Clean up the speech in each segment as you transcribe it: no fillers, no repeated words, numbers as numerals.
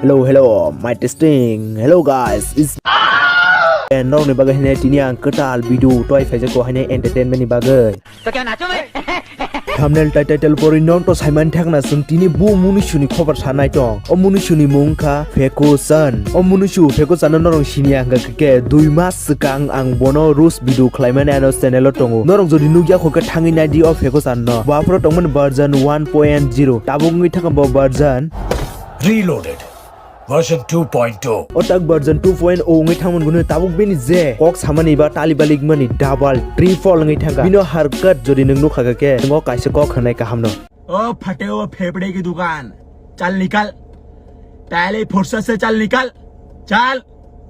Hello, my testing. Hello guys, it's and nong ni bagai hanya tini ang ketal video toy fajar ko hanya entertainment ni bagai. तो क्या नाचो मैं Thumbnail title pori non to Simon Thakna sun tini bu munishu ni khobar sanai tong. O munishu ni mungka Fekosan. O munishu Fekosan norong sini ang ke 2 mas sekang ang bono rules video climate and channel tongo. Norong jodi nugya ko ka thangi na di o Fekosan no. Wa pro tongman version 1.0. Tabungi thakam bo version Reloaded. Version 2.2. Otak version 2.0 ngai thangmon gune tabuk beni je kok samani ba talibalik mani double triple ngai thanga bino harkat jodi nang nu khaga ke ngo kaise kok khanai ka hamno ओ फटे हुए फेफड़े की दुकान चल निकल पहले फुर्सत से चल निकल चल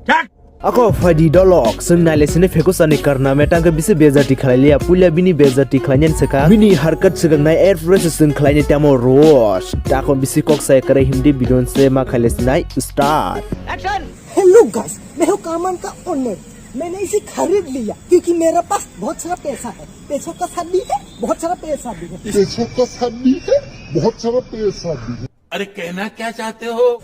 चल ako fadi dolok sung nai lesine Fekosan ni karna metang ke bise bezati khlailia pulia bini bezati khlainyan seka bini harkat segang nai air fresh sung khlaini tamo rosh takon bisi kok sai kare hindi bidon se ma khales nai start action hello guys मैं हूँ कामन का owner मैंने इसे खरीद लिया क्योंकि मेरे पास बहुत सारा पैसा है पैसों का साथ भी है बहुत सारा पैसा भी है पैसों का साथ भी है बहुत सारा पैसा भी है अरे कहना क्या चाहते हो?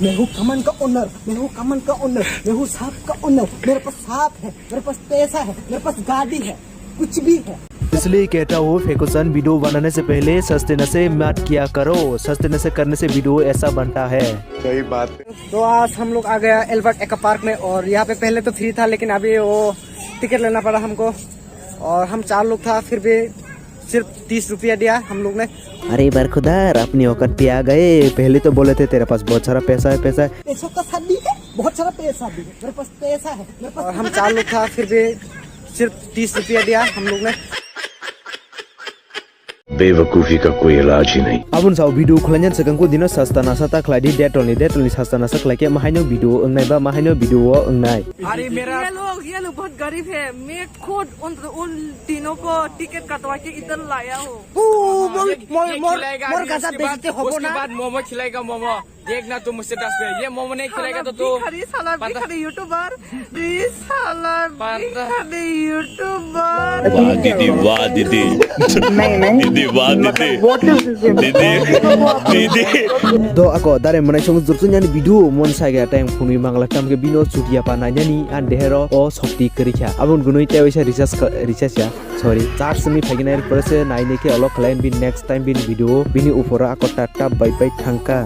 मैं हूँ कमन का ओनर मैं हूँ कमन का ओनर मैं हूँ सांप का ओनर मेरे पास सांप है मेरे पास पैसा है मेरे पास गाड़ी है कुछ भी है इसलिए कहता हूँ Fekosan वीडियो बनाने से पहले सस्ते से मत किया करो सस्ते से करने से वीडियो ऐसा बनता है सही बात है तो आज हम लोग आ गया एल्बर्ट एक्वा पार्क में और यहाँ पे पहले तो फ्री था लेकिन अभी वो टिकट लेना पड़ा हमको और हम 4 लोग था फिर भी सिर्फ 30 रुपया दिया हम लोग ने। अरे बरखुदार अपनी औकात पे आ गए पहले तो बोले थे तेरे पास बहुत सारा पैसा है पैसों का साथ भी है बहुत सारा पैसा भी है मेरे पास पैसा है मेरे पास और हम 4 लोग था फिर भी सिर्फ 30 रुपया दिया हम लोग ने। बेवकूफी का कोई इलाज ही नहीं। Abun saw video khulanyan sekangku dino sasta nasa ta khlai detolni sasta nasa khlai ke mahaino video engnai ba mahaino video engnai अरे मेरा ये लोग बहुत गरीब है मैं खुद उन तीनों को टिकट कटवा के इधर लाया हूँ मोर गाजा बेचते हो उसके ना बाद मोमो खिलाएगा मोमो देखना तू मुझसे 10 पे ये मोमो नहीं खिलाएगा तो तू यूट्यूबर यूट्यूबर वाह दीदी वाह दीदी दीदी वाह दीदी do ako dare manai song jurtunya ni video mon saga tang phuni mangla tam ke bino chutia pa nanya ni an dehero o shokti kerikha abun gunoi te oisa research ya sorry charge mi phagina er pore se nai ne ke alok line bin next time bin video bini upora ako tata bye bye thangka।